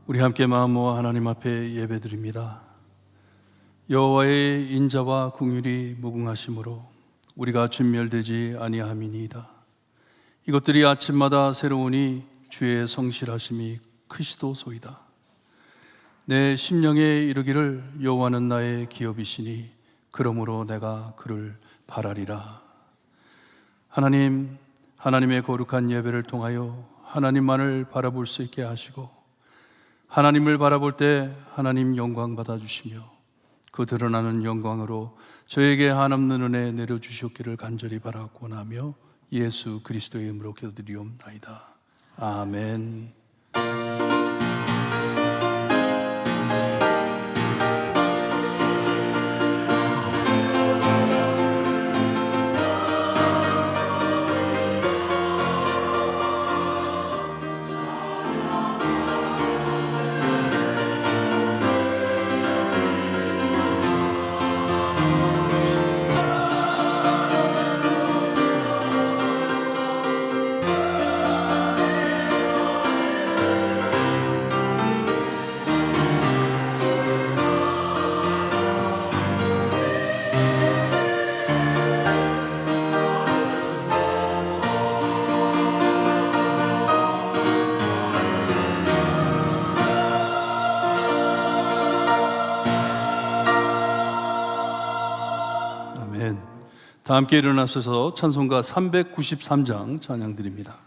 우리 함께 마음 모아 하나님 앞에 예배드립니다. 여호와의 인자와 긍휼이 무궁하심으로 우리가 진멸되지 아니함이니이다. 이것들이 아침마다 새로우니 주의 성실하심이 크시도소이다. 내 심령에 이르기를 여호와는 나의 기업이시니 그러므로 내가 그를 바라리라. 하나님, 하나님의 거룩한 예배를 통하여 하나님만을 바라볼 수 있게 하시고 하나님을 바라볼 때 하나님 영광 받아주시며 그 드러나는 영광으로 저에게 한없는 은혜 내려주셨기를 간절히 바라고나며 예수 그리스도의 이름으로 기도드리옵나이다. 아멘. 다 함께 일어나셔서 찬송가 393장 찬양드립니다.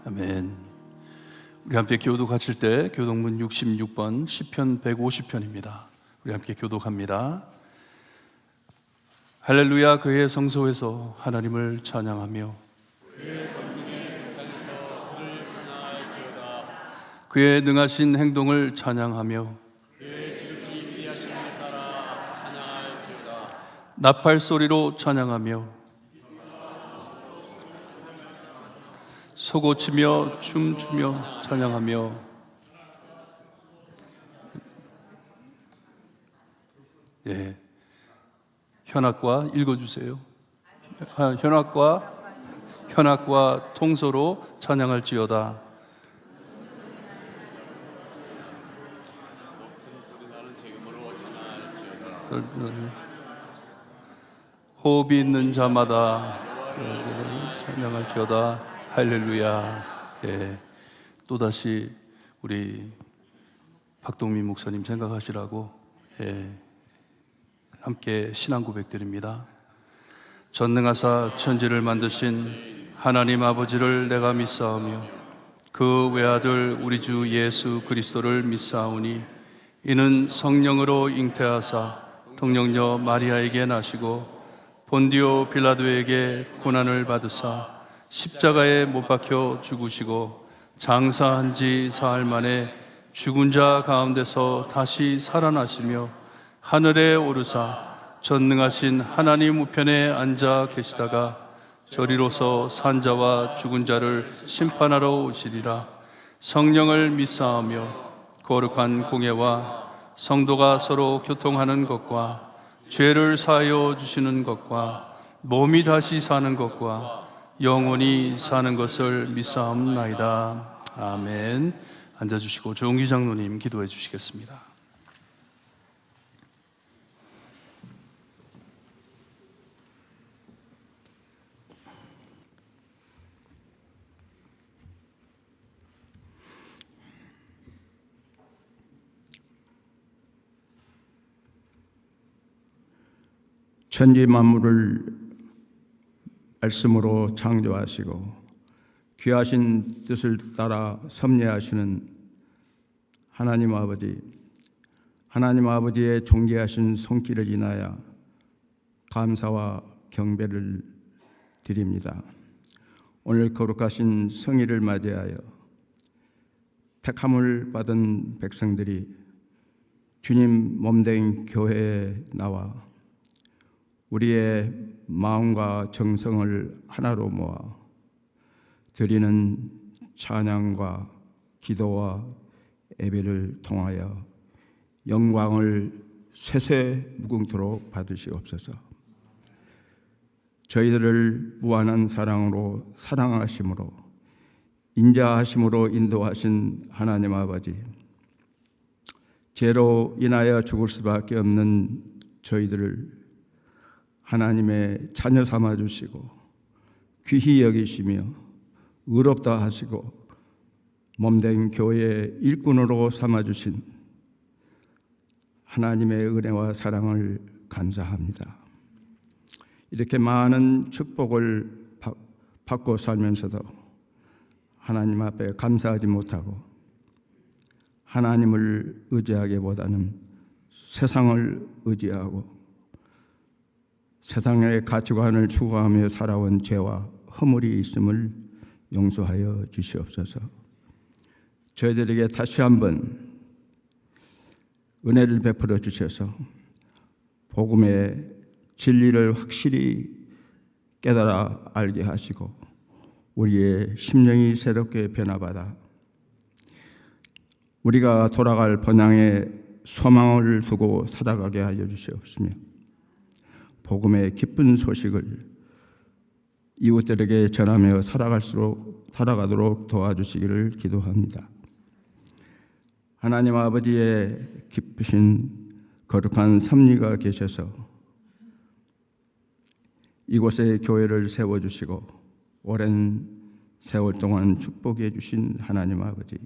아멘. 우리 함께 교독하실 때 교독문 66번 시편 150편입니다. 우리 함께 교독합니다. 할렐루야. 그의 성소에서 하나님을 찬양하며 그의 능하신 행동을 찬양하며 나팔 소리로 찬양하며 소고치며 춤추며 찬양하며 현악과 읽어주세요. 현악과 통소로 찬양할지어다. 호흡이 있는 자마다 찬양할지어다. 할렐루야. 또다시 우리 박동민 목사님 생각하시라고 함께 신앙 고백드립니다. 전능하사 천지를 만드신 하나님 아버지를 내가 믿사오며 그 외아들 우리 주 예수 그리스도를 믿사오니 이는 성령으로 잉태하사 동령녀 마리아에게 나시고 본디오 빌라도에게 고난을 받으사 십자가에 못 박혀 죽으시고 장사한 지 사흘 만에 죽은 자 가운데서 다시 살아나시며 하늘에 오르사 전능하신 하나님 우편에 앉아 계시다가 저리로서 산자와 죽은 자를 심판하러 오시리라. 성령을 믿사오며 거룩한 공예와 성도가 서로 교통하는 것과 죄를 사하여 주시는 것과 몸이 다시 사는 것과 영원히 사는 것을 믿사옵나이다. 아멘. 앉아주시고 조은기 장로님 기도해 주시겠습니다. 천지 만물을 말씀으로 창조하시고 귀하신 뜻을 따라 섭리하시는 하나님 아버지, 하나님 아버지의 존귀하신 손길을 인하여 감사와 경배를 드립니다. 오늘 거룩하신 성일을 맞이하여 택함을 받은 백성들이 주님 몸된 교회에 나와 우리의 마음과 정성을 하나로 모아 드리는 찬양과 기도와 예배를 통하여 영광을 쇠쇠무궁토록 받으시옵소서. 저희들을 무한한 사랑으로 사랑하심으로 인자하심으로 인도하신 하나님 아버지, 죄로 인하여 죽을 수밖에 없는 저희들을 하나님의 자녀 삼아 주시고 귀히 여기시며 의롭다 하시고 몸된 교회의 일꾼으로 삼아 주신 하나님의 은혜와 사랑을 감사합니다. 이렇게 많은 축복을 받고 살면서도 하나님 앞에 감사하지 못하고 하나님을 의지하기보다는 세상을 의지하고 세상의 가치관을 추구하며 살아온 죄와 허물이 있음을 용서하여 주시옵소서. 저희들에게 다시 한번 은혜를 베풀어 주셔서 복음의 진리를 확실히 깨달아 알게 하시고 우리의 심령이 새롭게 변화받아 우리가 돌아갈 번향에 소망을 두고 살아가게 하여 주시옵시며 복음의 기쁜 소식을 이웃들에게 전하며 살아가도록 도와주시기를 기도합니다. 하나님 아버지의 기쁘신 거룩한 섭리가 계셔서 이곳에 교회를 세워주시고 오랜 세월 동안 축복해 주신 하나님 아버지,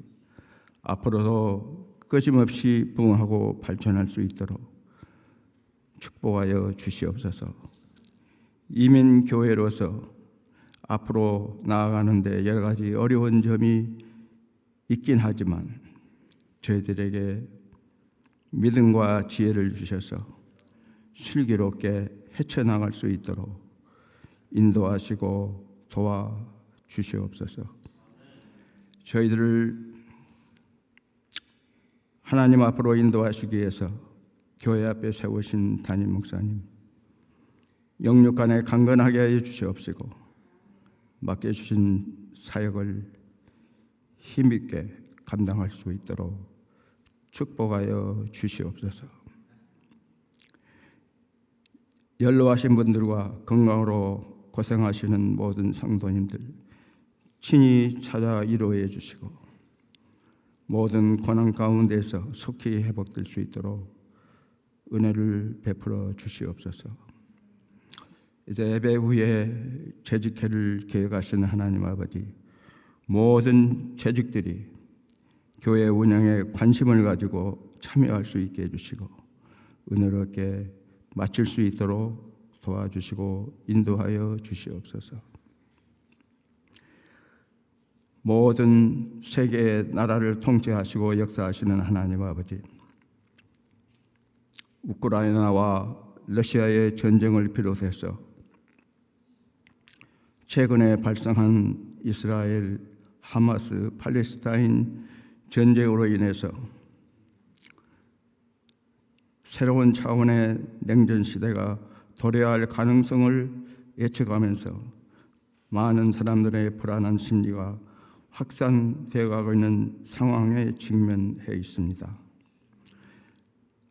앞으로도 끊임없이 부흥하고 발전할 수 있도록 축복하여 주시옵소서. 이민교회로서 앞으로 나아가는데 여러 가지 어려운 점이 있긴 하지만 저희들에게 믿음과 지혜를 주셔서 슬기롭게 헤쳐나갈 수 있도록 인도하시고 도와주시옵소서. 저희들을 하나님 앞으로 인도하시기 위해서 교회 앞에 세우신 담임 목사님, 영육간에 강건하게 하여 주시옵시고 맡겨주신 사역을 힘있게 감당할 수 있도록 축복하여 주시옵소서. 연로하신 분들과 건강으로 고생하시는 모든 성도님들 친히 찾아 위로해 주시고 모든 고난 가운데서 속히 회복될 수 있도록 은혜를 베풀어 주시옵소서. 이제 예배 후에 재직회를 계획하시는 하나님 아버지, 모든 재직들이 교회 운영에 관심을 가지고 참여할 수 있게 해주시고 은혜롭게 마칠 수 있도록 도와주시고 인도하여 주시옵소서. 모든 세계의 나라를 통치하시고 역사하시는 하나님 아버지, 우크라이나와 러시아의 전쟁을 비롯해서 최근에 발생한 이스라엘, 하마스, 팔레스타인 전쟁으로 인해서 새로운 차원의 냉전 시대가 도래할 가능성을 예측하면서 많은 사람들의 불안한 심리가 확산되어 가고 있는 상황에 직면해 있습니다.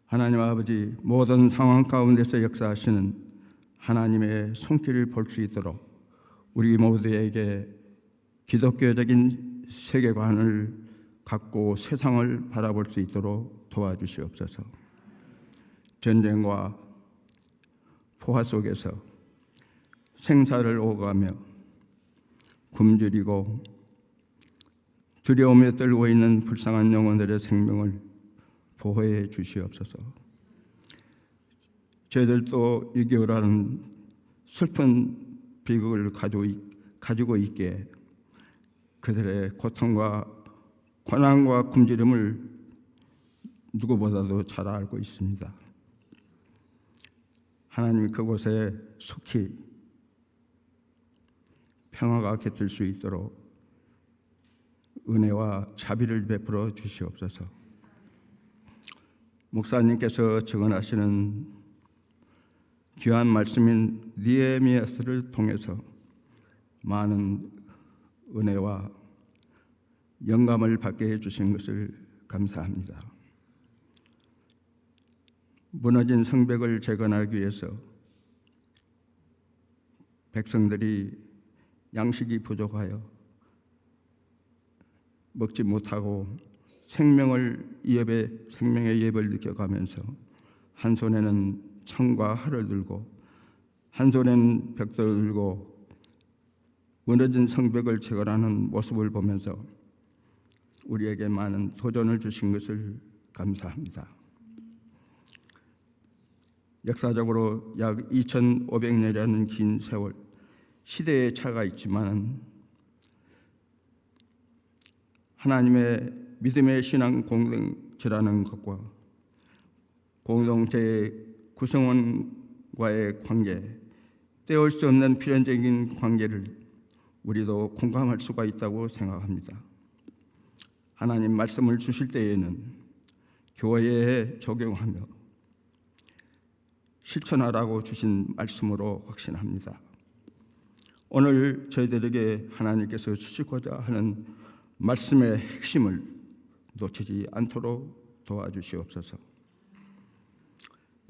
하나님 아버지, 모든 상황 가운데서 역사하시는 하나님의 손길을 볼 수 있도록 우리 모두에게 기독교적인 세계관을 갖고 세상을 바라볼 수 있도록 도와주시옵소서. 전쟁과 포화 속에서 생사를 오가며 굶주리고 두려움에 떨고 있는 불쌍한 영혼들의 생명을 보호해 주시옵소서. 저희들도 6.25라는 슬픈 비극을 가지고 있기에 그들의 고통과 고난과 굶주림을 누구보다도 잘 알고 있습니다. 하나님, 그곳에 속히 평화가 깃들 수 있도록 은혜와 자비를 베풀어 주시옵소서. 목사님께서 증언하시는 귀한 말씀인 느헤미야서를 통해서 많은 은혜와 영감을 받게 해주신 것을 감사합니다. 무너진 성벽을 재건하기 위해서 백성들이 양식이 부족하여 먹지 못하고 생명의 예배를 느껴가면서 한 손에는 창과 활을 들고 한 손에는 벽돌을 들고 무너진 성벽을 재건하는 모습을 보면서 우리에게 많은 도전을 주신 것을 감사합니다. 역사적으로 약 2500년이라는 긴 세월, 시대의 차가 있지만 하나님의 믿음의 신앙 공동체라는 것과 공동체의 구성원과의 관계, 떼올 수 없는 필연적인 관계를 우리도 공감할 수가 있다고 생각합니다. 하나님 말씀을 주실 때에는 교회에 적용하며 실천하라고 주신 말씀으로 확신합니다. 오늘 저희들에게 하나님께서 주시고자 하는 말씀의 핵심을 놓치지 않도록 도와주시옵소서.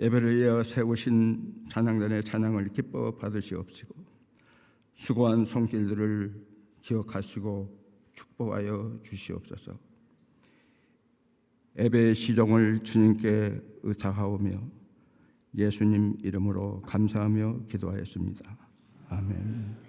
예배를 이어 세우신 찬양단의 찬양을 기뻐 받으시옵시고 수고한 손길들을 기억하시고 축복하여 주시옵소서. 예배의 시종을 주님께 의탁하오며 예수님 이름으로 감사하며 기도하였습니다. 아멘.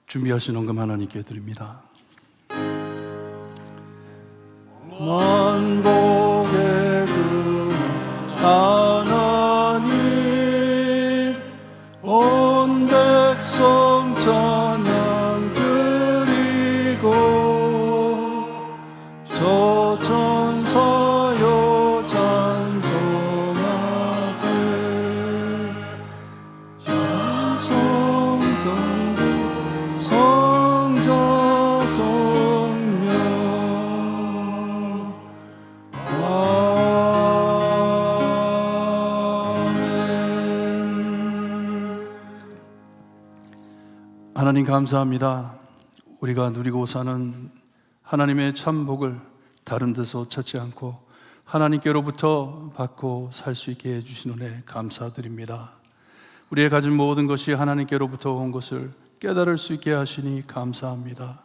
준비하신 헌금 하나님께 드립니다. 만복의 근원 하나님, 온 백성 찬양 드리고 저 천사여 찬송하세. 찬송성부 성자 성령 아멘. 하나님 감사합니다. 우리가 누리고 사는 하나님의 참 복을 다른 데서 찾지 않고 하나님께로부터 받고 살 수 있게 해주신 은혜 감사드립니다. 우리의 가진 모든 것이 하나님께로부터 온 것을 깨달을 수 있게 하시니 감사합니다.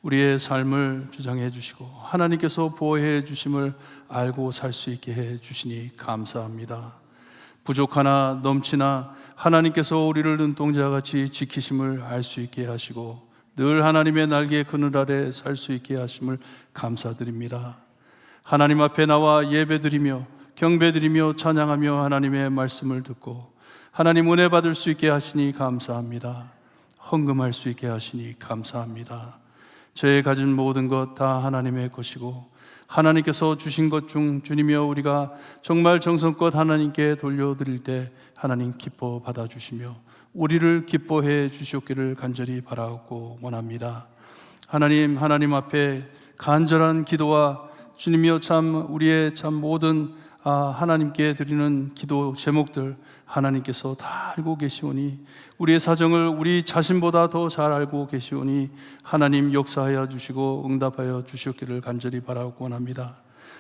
우리의 삶을 주장해 주시고 하나님께서 보호해 주심을 알고 살 수 있게 해 주시니 감사합니다. 부족하나 넘치나 하나님께서 우리를 눈동자같이 지키심을 알 수 있게 하시고 늘 하나님의 날개 그늘 아래 살 수 있게 하심을 감사드립니다. 하나님 앞에 나와 예배드리며 경배드리며 찬양하며 하나님의 말씀을 듣고 하나님 은혜 받을 수 있게 하시니 감사합니다. 헌금할 수 있게 하시니 감사합니다. 저의 가진 모든 것 다 하나님의 것이고 하나님께서 주신 것 중 주님이여 우리가 정말 정성껏 하나님께 돌려드릴 때 하나님 기뻐 받아주시며 우리를 기뻐해 주시옵기를 간절히 바라고 원합니다. 하나님 앞에 간절한 기도와 주님이여 참 우리의 참 모든 하나님께 드리는 기도 제목들 하나님께서 다 알고 계시오니 우리의 사정을 우리 자신보다 더 잘 알고 계시오니 하나님 역사하여 주시고 응답하여 주시옵기를 간절히 바라고 원합니다.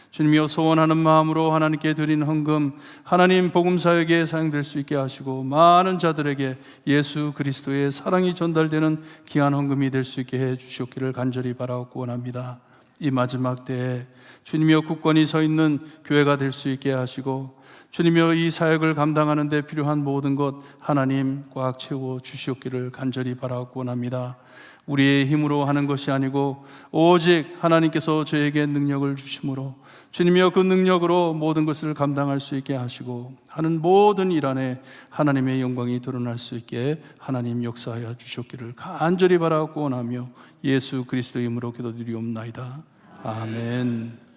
주님이여 소원하는 마음으로 하나님께 드린 헌금 하나님 복음사역에 사용될 수 있게 하시고 많은 자들에게 예수 그리스도의 사랑이 전달되는 귀한 헌금이 될 수 있게 해 주시옵기를 간절히 바라고 원합니다. 이 마지막 때에 주님이여 굳건히 서 있는 교회가 될 수 있게 하시고 주님이여 이 사역을 감당하는 데 필요한 모든 것 하나님 꽉 채워 주시옵기를 간절히 바라고 원합니다. 우리의 힘으로 하는 것이 아니고 오직 하나님께서 저에게 능력을 주심으로 주님이여 그 능력으로 모든 것을 감당할 수 있게 하시고 하는 모든 일 안에 하나님의 영광이 드러날 수 있게 하나님 역사하여 주시옵기를 간절히 바라고 원하며 예수 그리스도의 이름으로 기도드리옵나이다. 아멘.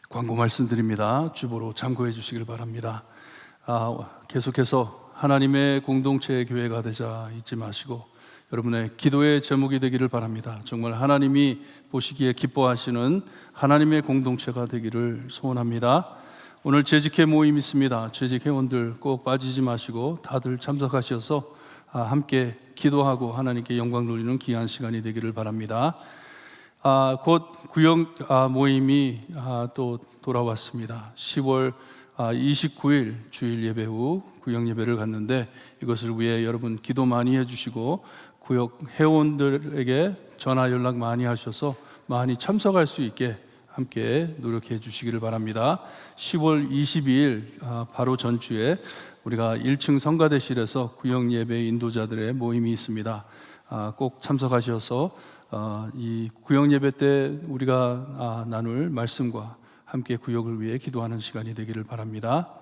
광고 말씀드립니다. 주보로 참고해 주시길 바랍니다. 계속해서 하나님의 공동체의 교회가 되자 잊지 마시고 여러분의 기도의 제목이 되기를 바랍니다. 정말 하나님이 보시기에 기뻐하시는 하나님의 공동체가 되기를 소원합니다. 오늘 재직회 모임 있습니다. 재직 회원들 꼭 빠지지 마시고 다들 참석하셔서 함께 기도하고 하나님께 영광 돌리는 귀한 시간이 되기를 바랍니다. 곧 구역 모임이 또 돌아왔습니다. 10월 29일 주일 예배 후 구역 예배를 갔는데 이것을 위해 여러분 기도 많이 해주시고 구역 회원들에게 전화 연락 많이 하셔서 많이 참석할 수 있게 함께 노력해 주시기를 바랍니다. 10월 22일 바로 전주에 우리가 1층 성가대실에서 구역 예배 인도자들의 모임이 있습니다. 꼭 참석하셔서 이 구역 예배 때 우리가 나눌 말씀과 함께 구역을 위해 기도하는 시간이 되기를 바랍니다.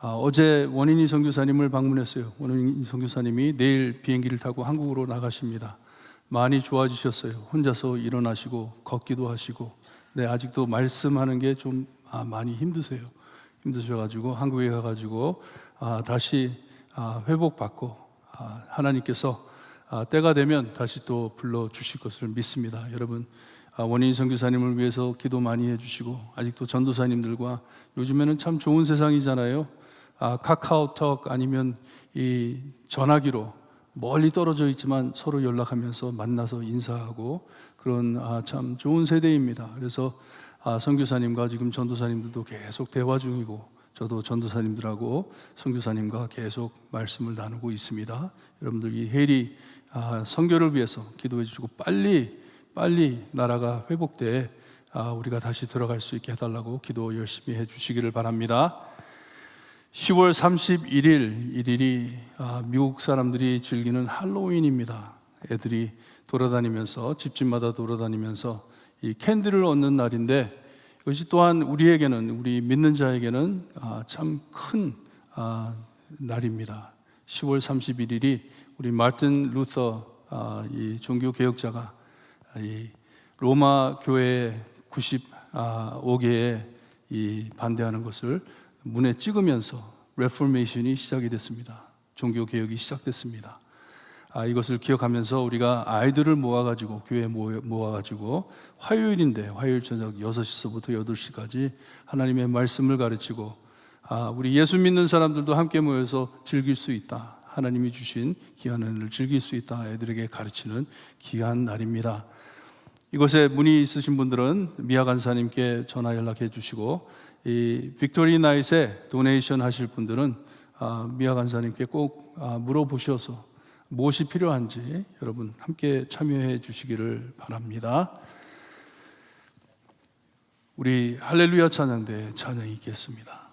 어제 원인희 선교사님을 방문했어요. 원인희 선교사님이 내일 비행기를 타고 한국으로 나가십니다. 많이 좋아지셨어요. 혼자서 일어나시고 걷기도 하시고. 네, 아직도 말씀하는 게 좀 많이 힘드셔가지고 한국에 가가지고 다시 회복받고 하나님께서 때가 되면 다시 또 불러주실 것을 믿습니다. 여러분 원인희 선교사님을 위해서 기도 많이 해주시고 아직도 전도사님들과 요즘에는 참 좋은 세상이잖아요. 카카오톡 아니면 이 전화기로 멀리 떨어져 있지만 서로 연락하면서 만나서 인사하고 그런 참 좋은 세대입니다. 그래서 선교사님과 지금 전도사님들도 계속 대화 중이고 저도 전도사님들하고 선교사님과 계속 말씀을 나누고 있습니다. 여러분들 이 해리 선교를 위해서 기도해 주시고 빨리 나라가 회복돼 우리가 다시 들어갈 수 있게 해달라고 기도 열심히 해주시기를 바랍니다. 10월 31일 일일이 미국 사람들이 즐기는 할로윈입니다. 애들이 돌아다니면서 집집마다 돌아다니면서 이 캔들을 얻는 날인데, 이것이 또한 우리에게는, 우리 믿는 자에게는 참 큰 날입니다. 10월 31일이 우리 마틴 루터 이 종교 개혁자가 이 로마 교회 95개에 이 반대하는 것을 문에 찍으면서 레포메이션이 시작이 됐습니다. 종교 개혁이 시작됐습니다. 이것을 기억하면서 우리가 아이들을 모아가지고, 교회에 모아가지고 화요일인데 화요일 저녁 6시서부터 8시까지 하나님의 말씀을 가르치고, 우리 예수 믿는 사람들도 함께 모여서 즐길 수 있다, 하나님이 주신 귀한 은혜를 즐길 수 있다, 애들에게 가르치는 귀한 날입니다. 이곳에 문의 있으신 분들은 미아 간사님께 전화 연락해 주시고, 이 빅토리 나잇에 도네이션 하실 분들은 미아 간사님께 꼭 물어보셔서 무엇이 필요한지 여러분 함께 참여해 주시기를 바랍니다. 우리 할렐루야 찬양대 찬양이 있겠습니다.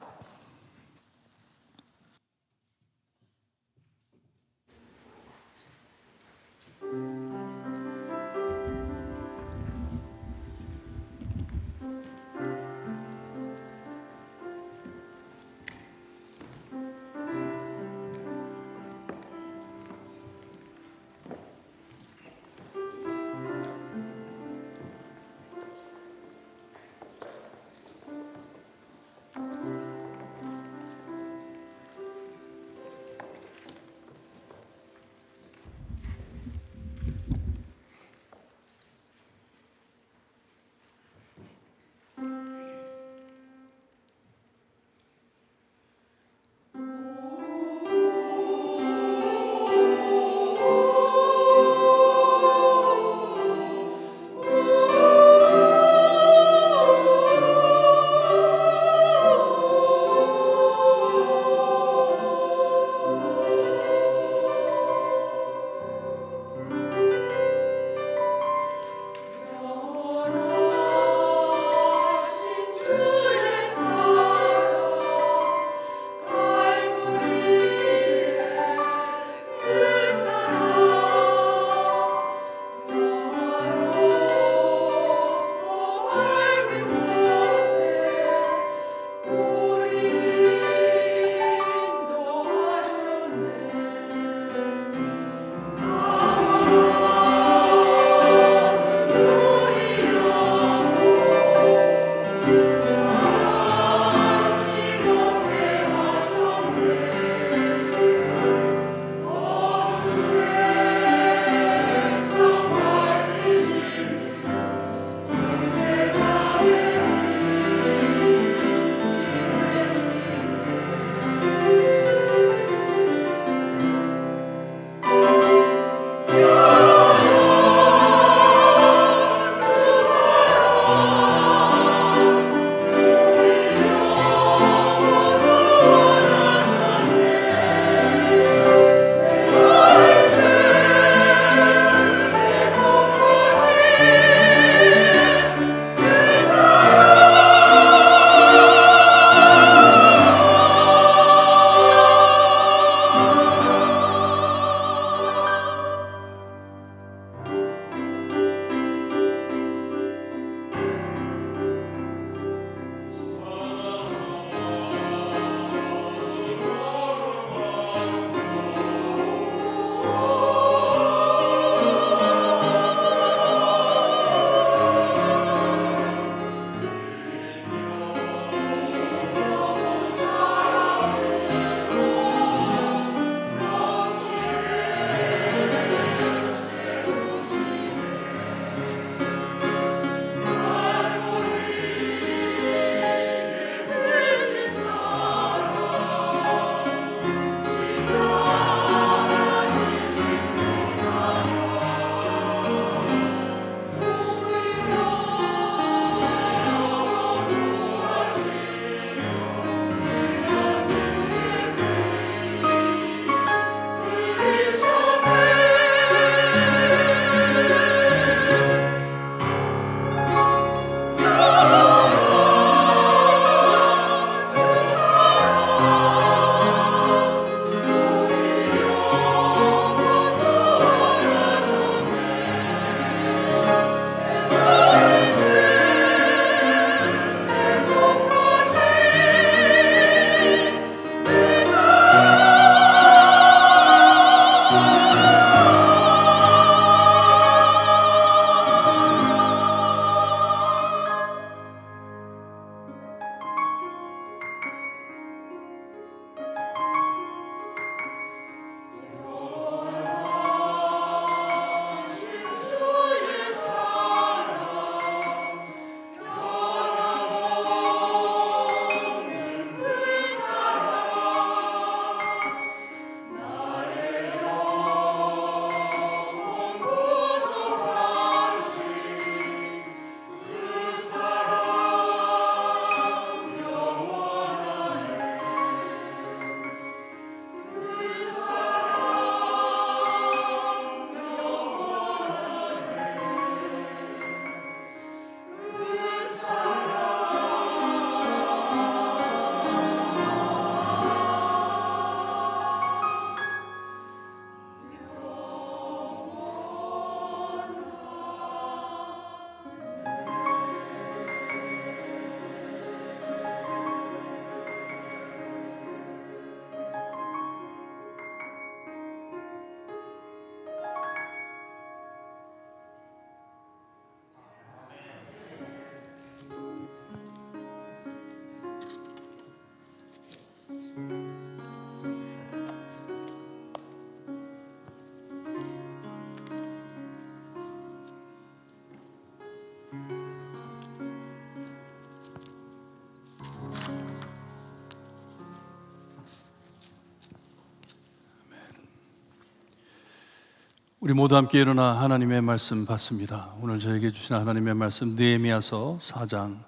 우리 모두 함께 일어나 하나님의 말씀 받습니다. 오늘 저에게 주신 하나님의 말씀 느헤미야서 4장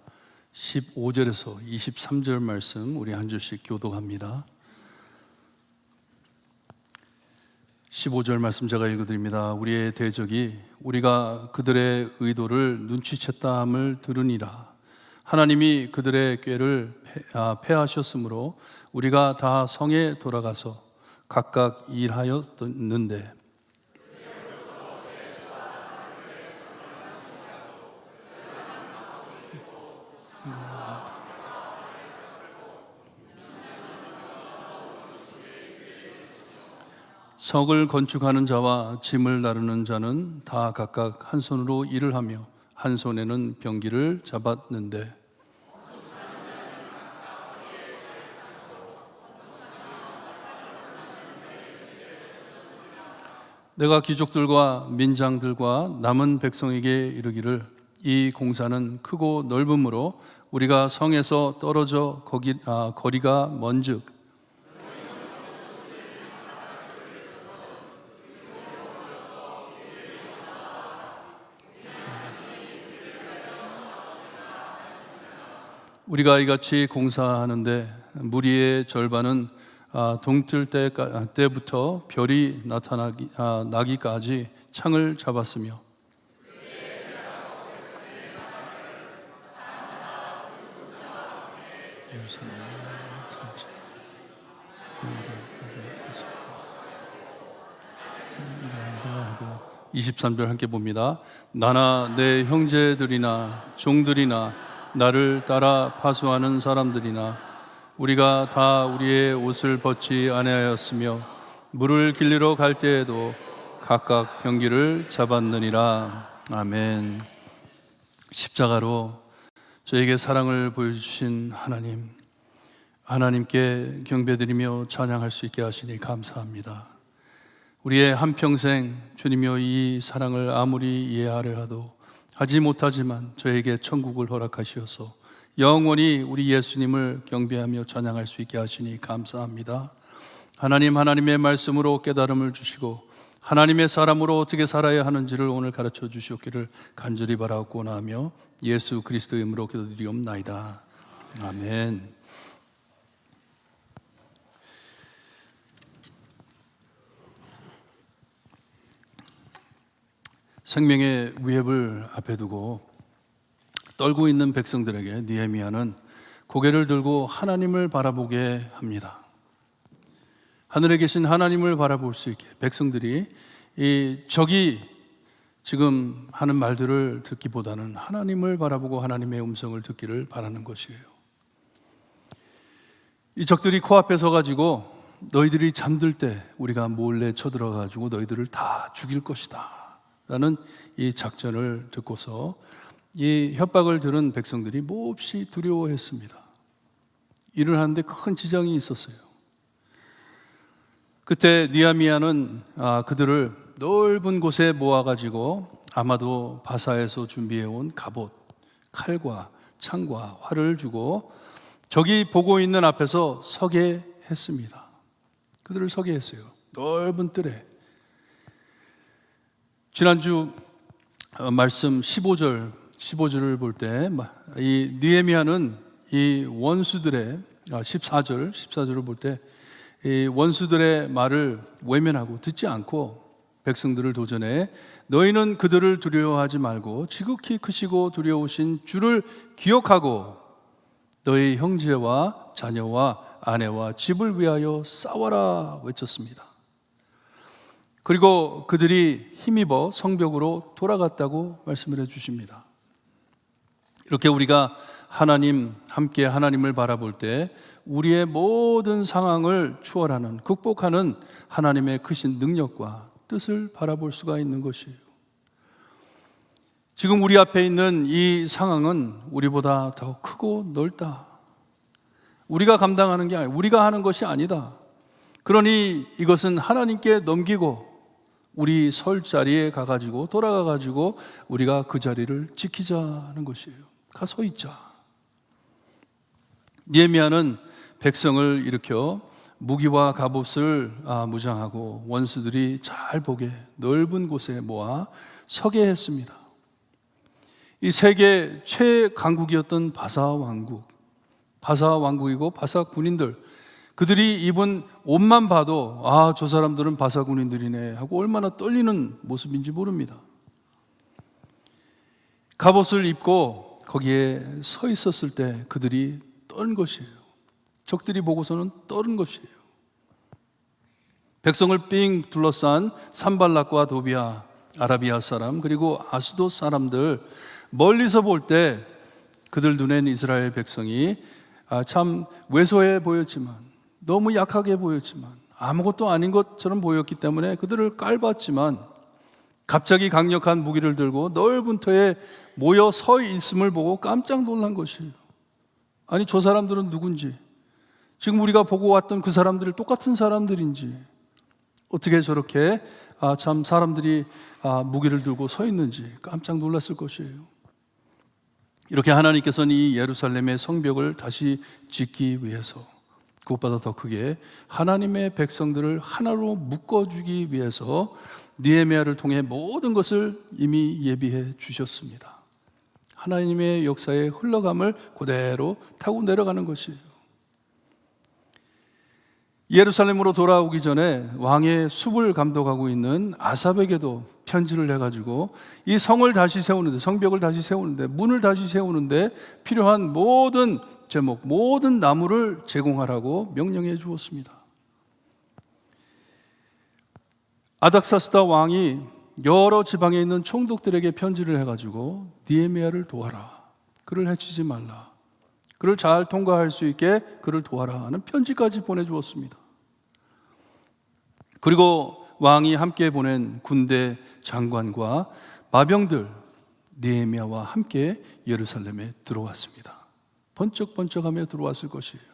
15절에서 23절 말씀 우리 한 줄씩 교독합니다. 15절 말씀 제가 읽어드립니다. 우리의 대적이 우리가 그들의 의도를 눈치챘다 함을 들으니라. 하나님이 그들의 꾀를 패하셨으므로 우리가 다 성에 돌아가서 각각 일하였는데 석을 건축하는 자와 짐을 나르는 자는 다 각각 한 손으로 일을 하며 한 손에는 병기를 잡았는데 내가 귀족들과 민장들과 남은 백성에게 이르기를 이 공사는 크고 넓으므로 우리가 성에서 떨어져 거리가 먼즉 우리가 이같이 공사하는데 무리의 절반은 동틀 때부터 별이 나기까지 창을 잡았으며 하고 23절 함께 봅니다. 나나 내 형제들이나 종들이나 나를 따라 파수하는 사람들이나 우리가 다 우리의 옷을 벗지 아니하였으며 물을 길리러 갈 때에도 각각 병기를 잡았느니라. 아멘. 십자가로 저에게 사랑을 보여주신 하나님, 하나님께 경배드리며 찬양할 수 있게 하시니 감사합니다. 우리의 한평생 주님여 이 사랑을 아무리 이해하려 하도 하지 못하지만 저에게 천국을 허락하시어서 영원히 우리 예수님을 경배하며 찬양할 수 있게 하시니 감사합니다. 하나님, 하나님의 말씀으로 깨달음을 주시고 하나님의 사람으로 어떻게 살아야 하는지를 오늘 가르쳐 주시옵기를 간절히 바라옵고 나며 예수 그리스도의 이름으로 기도드리옵나이다. 아멘. 생명의 위협을 앞에 두고 떨고 있는 백성들에게 느헤미야는 고개를 들고 하나님을 바라보게 합니다. 하늘에 계신 하나님을 바라볼 수 있게 백성들이 적이 지금 하는 말들을 듣기보다는 하나님을 바라보고 하나님의 음성을 듣기를 바라는 것이에요. 이 적들이 코앞에 서가지고 너희들이 잠들 때 우리가 몰래 쳐들어가지고 너희들을 다 죽일 것이다 라는 이 작전을 듣고서 이 협박을 들은 백성들이 몹시 두려워했습니다. 일을 하는데 큰 지장이 있었어요. 그때 느헤미야는 그들을 넓은 곳에 모아가지고 아마도 바사에서 준비해온 갑옷, 칼과 창과 활을 주고 적이 보고 있는 앞에서 서게 했습니다. 그들을 서게 했어요. 넓은 뜰에. 지난주 말씀 15절을 볼 때 이 느헤미야는 이 원수들의 14절을 볼 때 이 원수들의 말을 외면하고 듣지 않고 백성들을 도전해 너희는 그들을 두려워하지 말고 지극히 크시고 두려우신 주를 기억하고 너희 형제와 자녀와 아내와 집을 위하여 싸워라 외쳤습니다. 그리고 그들이 힘입어 성벽으로 돌아갔다고 말씀을 해주십니다. 이렇게 우리가 함께 하나님을 바라볼 때 우리의 모든 상황을 추월하는, 극복하는 하나님의 크신 능력과 뜻을 바라볼 수가 있는 것이에요. 지금 우리 앞에 있는 이 상황은 우리보다 더 크고 넓다. 우리가 감당하는 게 아니라 우리가 하는 것이 아니다. 그러니 이것은 하나님께 넘기고 우리 설 자리에 가가지고 돌아가가지고 우리가 그 자리를 지키자는 것이에요. 가서 있자. 느헤미야는 백성을 일으켜 무기와 갑옷을 무장하고 원수들이 잘 보게 넓은 곳에 모아 서게 했습니다. 이 세계 최강국이었던 바사 왕국이고 바사 군인들, 그들이 입은 옷만 봐도 저 사람들은 바사 군인들이네 하고 얼마나 떨리는 모습인지 모릅니다. 갑옷을 입고 거기에 서 있었을 때 그들이 떤 것이에요. 적들이 보고서는 떠는 것이에요. 백성을 삥 둘러싼 산발락과 도비아, 아라비아 사람, 그리고 아스돗 사람들, 멀리서 볼 때 그들 눈엔 이스라엘 백성이 참 왜소해 보였지만, 너무 약하게 보였지만, 아무것도 아닌 것처럼 보였기 때문에 그들을 깔봤지만, 갑자기 강력한 무기를 들고 넓은 터에 모여 서 있음을 보고 깜짝 놀란 것이에요. 아니, 저 사람들은 누군지, 지금 우리가 보고 왔던 그 사람들이 똑같은 사람들인지, 어떻게 저렇게 참 사람들이 무기를 들고 서 있는지 깜짝 놀랐을 것이에요. 이렇게 하나님께서는 이 예루살렘의 성벽을 다시 짓기 위해서, 그것보다 더 크게 하나님의 백성들을 하나로 묶어주기 위해서 느헤미야를 통해 모든 것을 이미 예비해 주셨습니다. 하나님의 역사의 흘러감을 그대로 타고 내려가는 것이에요. 예루살렘으로 돌아오기 전에 왕의 숲을 감독하고 있는 아삽에게도 편지를 해가지고 이 성을 다시 세우는데, 성벽을 다시 세우는데, 문을 다시 세우는데 필요한 모든 제목, 모든 나무를 제공하라고 명령해 주었습니다. 아닥사스다 왕이 여러 지방에 있는 총독들에게 편지를 해가지고 느헤미야를 도와라, 그를 해치지 말라, 그를 잘 통과할 수 있게 그를 도와라 하는 편지까지 보내주었습니다. 그리고 왕이 함께 보낸 군대 장관과 마병들 느헤미야와 함께 예루살렘에 들어왔습니다. 번쩍번쩍하며 들어왔을 것이에요.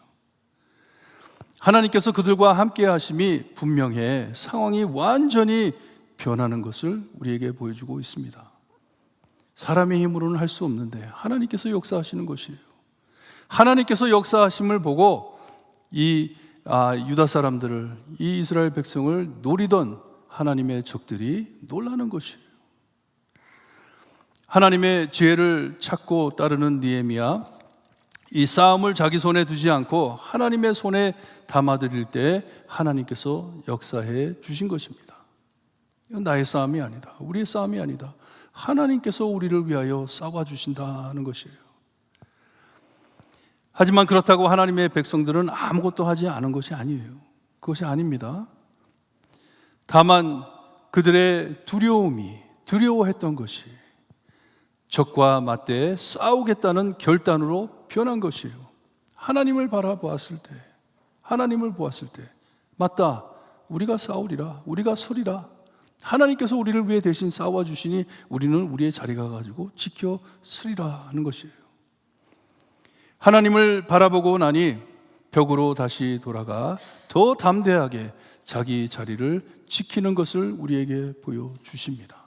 하나님께서 그들과 함께 하심이 분명해 상황이 완전히 변하는 것을 우리에게 보여주고 있습니다. 사람의 힘으로는 할 수 없는데 하나님께서 역사하시는 것이에요. 하나님께서 역사하심을 보고 이 유다 사람들을, 이 이스라엘 백성을 노리던 하나님의 적들이 놀라는 것이에요. 하나님의 지혜를 찾고 따르는 느헤미야, 이 싸움을 자기 손에 두지 않고 하나님의 손에 담아드릴 때 하나님께서 역사해 주신 것입니다. 이건 나의 싸움이 아니다, 우리의 싸움이 아니다, 하나님께서 우리를 위하여 싸워주신다는 것이에요. 하지만 그렇다고 하나님의 백성들은 아무것도 하지 않은 것이 아니에요. 그것이 아닙니다. 다만 그들의 두려워했던 것이 적과 맞대 싸우겠다는 결단으로 변한 것이에요. 하나님을 바라보았을 때, 하나님을 보았을 때, 맞다, 우리가 싸우리라, 우리가 서리라, 하나님께서 우리를 위해 대신 싸워주시니 우리는 우리의 자리 가가지고 지켜 서리라 하는 것이에요. 하나님을 바라보고 나니 벽으로 다시 돌아가 더 담대하게 자기 자리를 지키는 것을 우리에게 보여주십니다.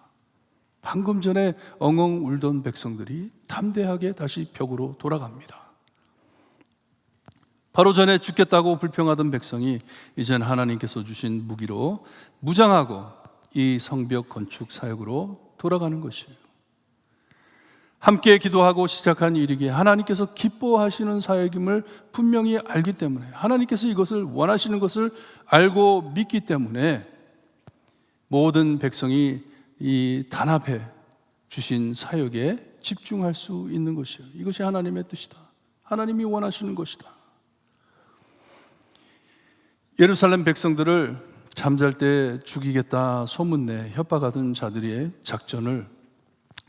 방금 전에 엉엉 울던 백성들이 담대하게 다시 벽으로 돌아갑니다. 바로 전에 죽겠다고 불평하던 백성이 이젠 하나님께서 주신 무기로 무장하고 이 성벽 건축 사역으로 돌아가는 것이에요. 함께 기도하고 시작한 일이기에 하나님께서 기뻐하시는 사역임을 분명히 알기 때문에, 하나님께서 이것을 원하시는 것을 알고 믿기 때문에 모든 백성이 이 단합해 주신 사역에 집중할 수 있는 것이에요. 이것이 하나님의 뜻이다, 하나님이 원하시는 것이다. 예루살렘 백성들을 잠잘 때 죽이겠다 소문내 협박하던 자들의 작전을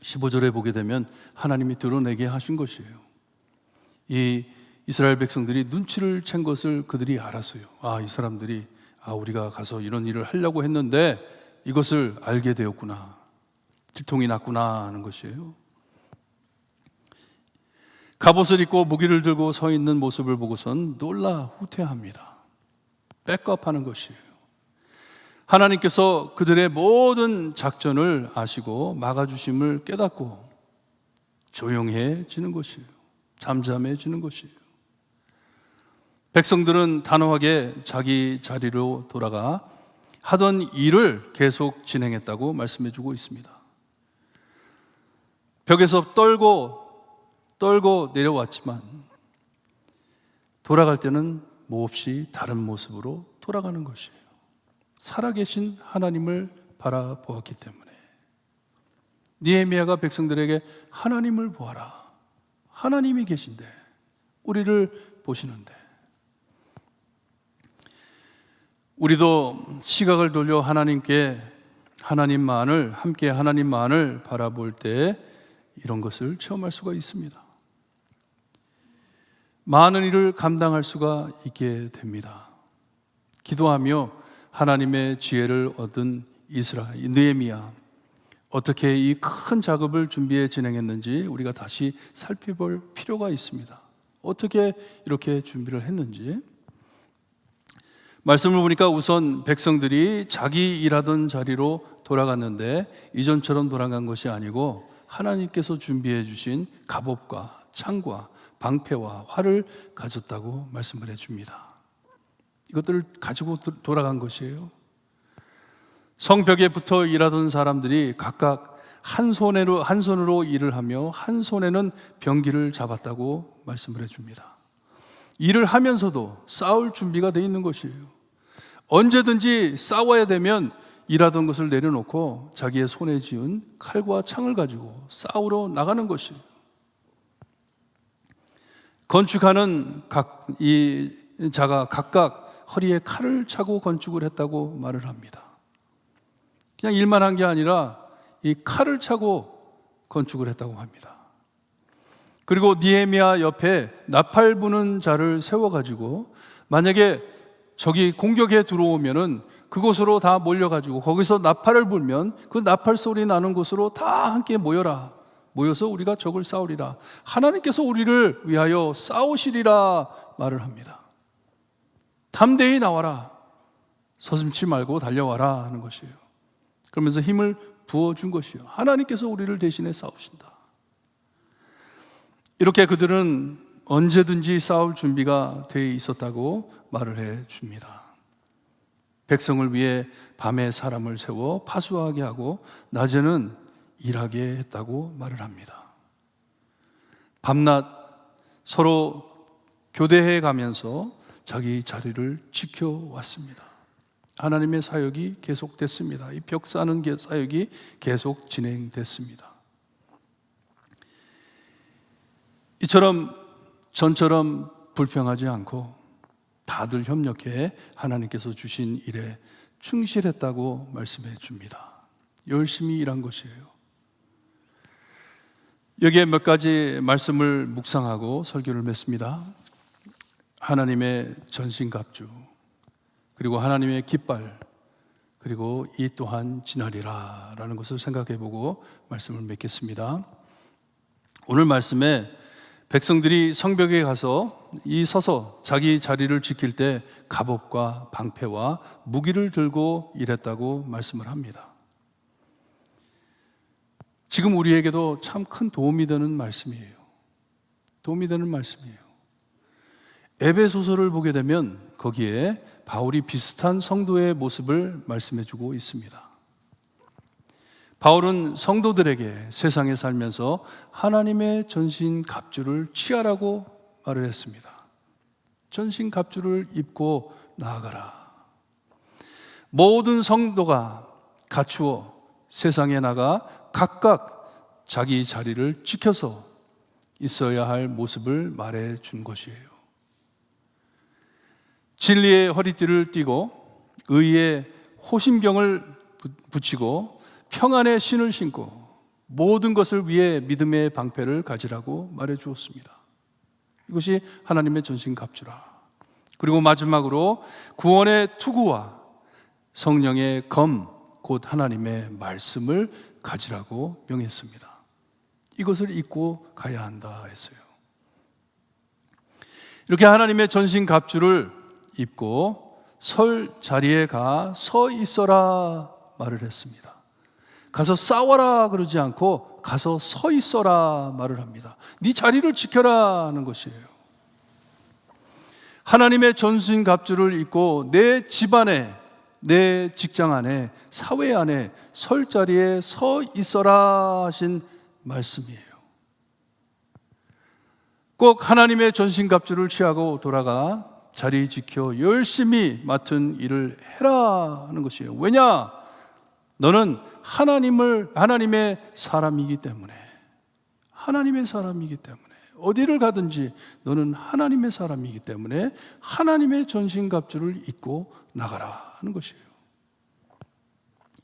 15절에 보게 되면 하나님이 드러내게 하신 것이에요. 이 이스라엘 백성들이 눈치를 챈 것을 그들이 알았어요. 이 사람들이 우리가 가서 이런 일을 하려고 했는데 이것을 알게 되었구나, 들통이 났구나 하는 것이에요. 갑옷을 입고 무기를 들고 서 있는 모습을 보고선 놀라 후퇴합니다. 백업하는 것이에요. 하나님께서 그들의 모든 작전을 아시고 막아주심을 깨닫고 조용해지는 것이에요. 잠잠해지는 것이에요. 백성들은 단호하게 자기 자리로 돌아가 하던 일을 계속 진행했다고 말씀해 주고 있습니다. 벽에서 떨고 내려왔지만 돌아갈 때는 몹시 다른 모습으로 돌아가는 것이에요. 살아계신 하나님을 바라보았기 때문에. 느헤미야가 백성들에게 하나님을 보아라. 하나님이 계신데, 우리를 보시는데. 우리도 시각을 돌려 함께 하나님만을 바라볼 때 이런 것을 체험할 수가 있습니다. 많은 일을 감당할 수가 있게 됩니다. 기도하며 하나님의 지혜를 얻은 느헤미야, 어떻게 이 큰 작업을 준비해 진행했는지 우리가 다시 살펴볼 필요가 있습니다. 어떻게 이렇게 준비를 했는지. 말씀을 보니까 우선 백성들이 자기 일하던 자리로 돌아갔는데 이전처럼 돌아간 것이 아니고 하나님께서 준비해 주신 갑옷과 창과 방패와 활을 가졌다고 말씀을 해줍니다. 이것들을 가지고 돌아간 것이에요. 성벽에 붙어 일하던 사람들이 각각 한 손으로 일을 하며 한 손에는 병기를 잡았다고 말씀을 해줍니다. 일을 하면서도 싸울 준비가 되어 있는 것이에요. 언제든지 싸워야 되면 일하던 것을 내려놓고 자기의 손에 쥐은 칼과 창을 가지고 싸우러 나가는 것이에요. 건축하는 이 자가 각각 허리에 칼을 차고 건축을 했다고 말을 합니다. 그냥 일만 한 게 아니라 이 칼을 차고 건축을 했다고 합니다. 그리고 느헤미야 옆에 나팔 부는 자를 세워가지고 만약에 적이 공격해 들어오면은 그곳으로 다 몰려가지고 거기서 나팔을 불면 그 나팔 소리 나는 곳으로 다 함께 모여서 우리가 적을 싸우리라. 하나님께서 우리를 위하여 싸우시리라 말을 합니다. 담대히 나와라. 서슴지 말고 달려와라 하는 것이에요. 그러면서 힘을 부어준 것이에요. 하나님께서 우리를 대신해 싸우신다. 이렇게 그들은 언제든지 싸울 준비가 되어 있었다고 말을 해 줍니다. 백성을 위해 밤에 사람을 세워 파수하게 하고 낮에는 일하게 했다고 말을 합니다. 밤낮 서로 교대해 가면서 자기 자리를 지켜왔습니다. 하나님의 사역이 계속됐습니다. 이 벽 쌓는 사역이 계속 진행됐습니다. 이처럼 전처럼 불평하지 않고 다들 협력해 하나님께서 주신 일에 충실했다고 말씀해 줍니다. 열심히 일한 것이에요. 여기에 몇 가지 말씀을 묵상하고 설교를 맺습니다. 하나님의 전신갑주, 그리고 하나님의 깃발, 그리고 이 또한 지나리라 라는 것을 생각해 보고 말씀을 맺겠습니다. 오늘 말씀에 백성들이 성벽에 가서 서서 자기 자리를 지킬 때 갑옷과 방패와 무기를 들고 일했다고 말씀을 합니다. 지금 우리에게도 참 큰 도움이 되는 말씀이에요. 도움이 되는 말씀이에요. 에베소서를 보게 되면 거기에 바울이 비슷한 성도의 모습을 말씀해 주고 있습니다. 바울은 성도들에게 세상에 살면서 하나님의 전신 갑주를 취하라고 말을 했습니다. 전신 갑주를 입고 나아가라. 모든 성도가 갖추어 세상에 나가 각각 자기 자리를 지켜서 있어야 할 모습을 말해 준 것이에요. 진리의 허리띠를 띠고 의의 호심경을 붙이고 평안의 신을 신고 모든 것을 위해 믿음의 방패를 가지라고 말해 주었습니다. 이것이 하나님의 전신갑주라. 그리고 마지막으로 구원의 투구와 성령의 검, 곧 하나님의 말씀을 가지라고 명했습니다. 이것을 입고 가야 한다 했어요. 이렇게 하나님의 전신갑주를 입고 설 자리에 가 서 있어라 말을 했습니다. 가서 싸워라 그러지 않고 가서 서 있어라 말을 합니다. 네 자리를 지켜라 하는 것이에요. 하나님의 전신갑주를 입고 내 집안에, 내 직장 안에, 사회 안에 설 자리에 서 있어라 하신 말씀이에요. 꼭 하나님의 전신갑주를 취하고 돌아가 자리 지켜 열심히 맡은 일을 해라 하는 것이에요. 왜냐? 너는 하나님의 사람이기 때문에, 하나님의 사람이기 때문에, 어디를 가든지 너는 하나님의 사람이기 때문에 하나님의 전신갑주를 입고 나가라 하는 것이에요.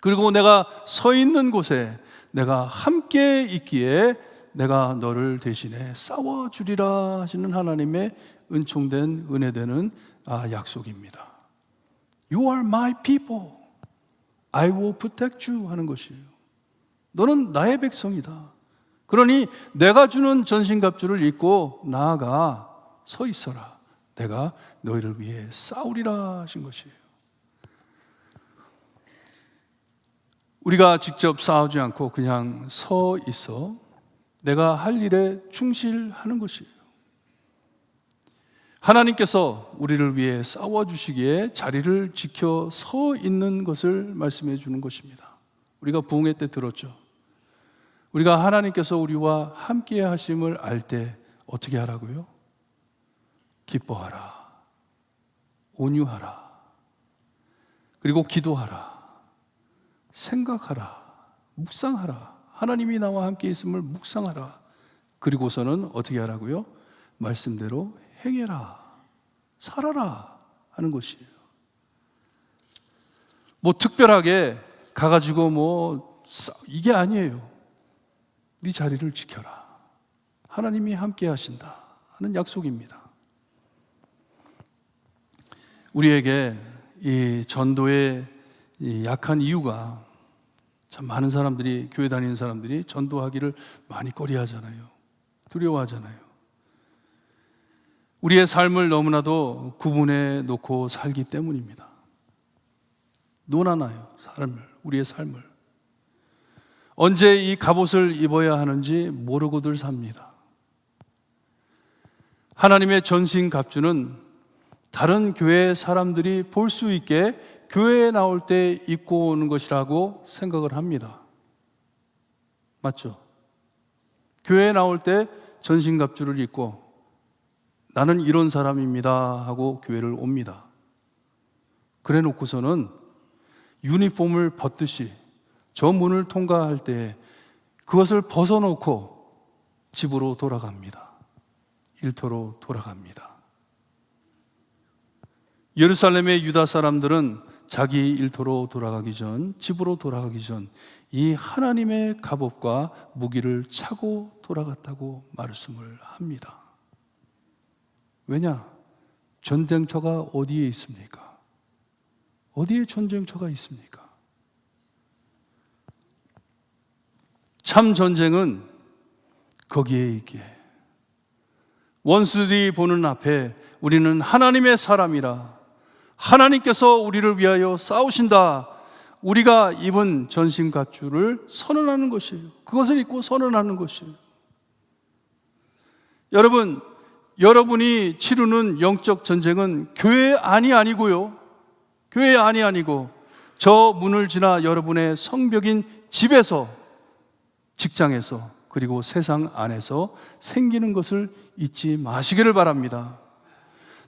그리고 내가 서 있는 곳에 내가 함께 있기에 내가 너를 대신해 싸워주리라 하시는 하나님의 은총된 은혜되는 약속입니다. You are my people. I will protect you 하는 것이에요. 너는 나의 백성이다. 그러니 내가 주는 전신갑주를 입고 나아가 서 있어라. 내가 너희를 위해 싸우리라 하신 것이에요. 우리가 직접 싸우지 않고 그냥 서 있어 내가 할 일에 충실하는 것이에요. 하나님께서 우리를 위해 싸워주시기에 자리를 지켜 서 있는 것을 말씀해 주는 것입니다. 우리가 부흥회 때 들었죠. 우리가 하나님께서 우리와 함께 하심을 알 때 어떻게 하라고요? 기뻐하라, 온유하라, 그리고 기도하라, 생각하라, 묵상하라. 하나님이 나와 함께 있음을 묵상하라. 그리고서는 어떻게 하라고요? 말씀대로 행해라, 살아라 하는 것이에요. 뭐 특별하게 가가지고 이게 아니에요. 네 자리를 지켜라. 하나님이 함께 하신다 하는 약속입니다. 우리에게 이 전도의 이 약한 이유가 참 많은 사람들이, 교회 다니는 사람들이 전도하기를 많이 꺼려하잖아요. 두려워하잖아요. 우리의 삶을 너무나도 구분해 놓고 살기 때문입니다. 논하나요, 우리의 삶을. 언제 이 갑옷을 입어야 하는지 모르고들 삽니다. 하나님의 전신갑주는 다른 교회 사람들이 볼 수 있게 교회에 나올 때 입고 오는 것이라고 생각을 합니다. 맞죠? 교회에 나올 때 전신갑주를 입고 나는 이런 사람입니다 하고 교회를 옵니다. 그래 놓고서는 유니폼을 벗듯이 저 문을 통과할 때 그것을 벗어놓고 집으로 돌아갑니다. 일터로 돌아갑니다. 예루살렘의 유다 사람들은 자기 일터로 돌아가기 전, 집으로 돌아가기 전 이 하나님의 갑옷과 무기를 차고 돌아갔다고 말씀을 합니다. 왜냐? 전쟁터가 어디에 있습니까? 어디에 전쟁터가 있습니까? 참 전쟁은 거기에 있기에, 원수들이 보는 앞에 우리는 하나님의 사람이라, 하나님께서 우리를 위하여 싸우신다, 우리가 입은 전신갑주를 선언하는 것이에요. 그것을 입고 선언하는 것이에요. 여러분, 여러분이 치르는 영적 전쟁은 교회 안이 아니고요, 교회 안이 아니고 저 문을 지나 여러분의 성벽인 집에서, 직장에서, 그리고 세상 안에서 생기는 것을 잊지 마시기를 바랍니다.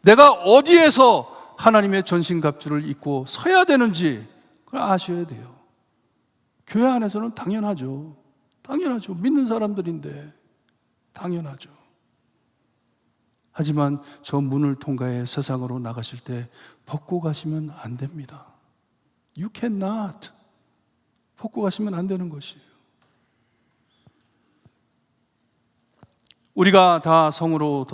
내가 어디에서 하나님의 전신갑주를 입고 서야 되는지 그걸 아셔야 돼요. 교회 안에서는 당연하죠. 당연하죠. 믿는 사람들인데 당연하죠. 하지만 저 문을 통과해 세상으로 나가실 때 벗고 가시면 안 됩니다. You cannot. 벗고 가시면 안 되는 것이에요. 우리가 다 성으로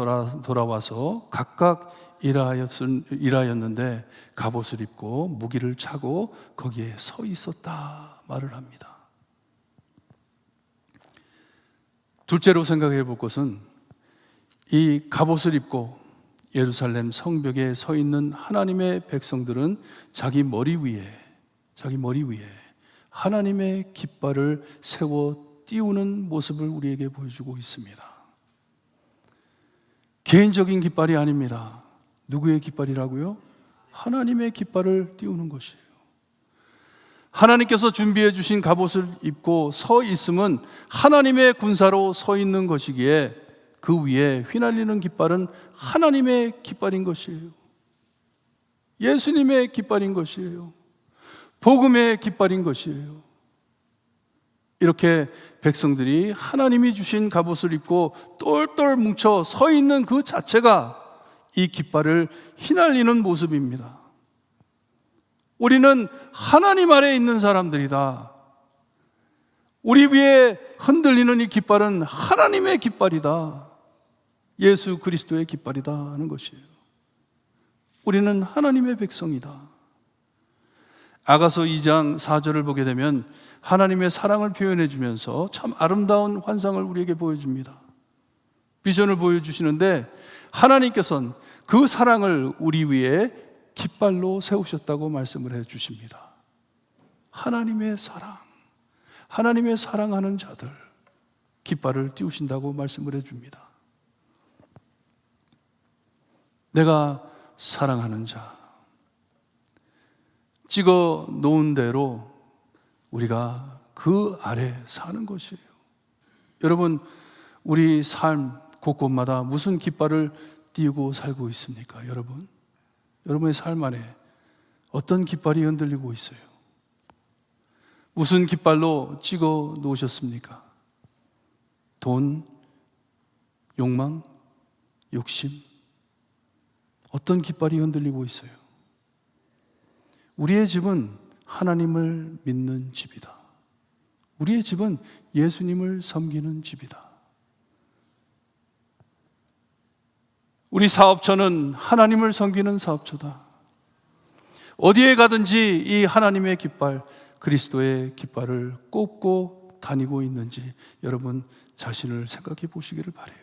돌아와서 각각 일하였는데 갑옷을 입고 무기를 차고 거기에 서 있었다 말을 합니다. 둘째로 생각해 볼 것은 이 갑옷을 입고 예루살렘 성벽에 서 있는 하나님의 백성들은 자기 머리 위에 하나님의 깃발을 세워 띄우는 모습을 우리에게 보여주고 있습니다. 개인적인 깃발이 아닙니다. 누구의 깃발이라고요? 하나님의 깃발을 띄우는 것이에요. 하나님께서 준비해 주신 갑옷을 입고 서 있음은 하나님의 군사로 서 있는 것이기에 그 위에 휘날리는 깃발은 하나님의 깃발인 것이에요. 예수님의 깃발인 것이에요. 복음의 깃발인 것이에요. 이렇게 백성들이 하나님이 주신 갑옷을 입고 똘똘 뭉쳐 서 있는 그 자체가 이 깃발을 휘날리는 모습입니다. 우리는 하나님 아래에 있는 사람들이다. 우리 위에 흔들리는 이 깃발은 하나님의 깃발이다. 예수 그리스도의 깃발이다 하는 것이에요. 우리는 하나님의 백성이다. 아가서 2장 4절을 보게 되면 하나님의 사랑을 표현해 주면서 참 아름다운 환상을 우리에게 보여줍니다. 비전을 보여주시는데 하나님께서는 그 사랑을 우리 위에 깃발로 세우셨다고 말씀을 해 주십니다. 하나님의 사랑, 하나님의 사랑하는 자들 깃발을 띄우신다고 말씀을 해 줍니다. 내가 사랑하는 자, 찍어 놓은 대로 우리가 그 아래 사는 것이에요. 여러분, 우리 삶 곳곳마다 무슨 깃발을 띄우고 살고 있습니까? 여러분의 삶 안에 어떤 깃발이 흔들리고 있어요? 무슨 깃발로 찍어 놓으셨습니까? 돈, 욕망, 욕심, 어떤 깃발이 흔들리고 있어요? 우리의 집은 하나님을 믿는 집이다. 우리의 집은 예수님을 섬기는 집이다. 우리 사업처는 하나님을 섬기는 사업처다. 어디에 가든지 이 하나님의 깃발, 그리스도의 깃발을 꼽고 다니고 있는지 여러분 자신을 생각해 보시기를 바라요.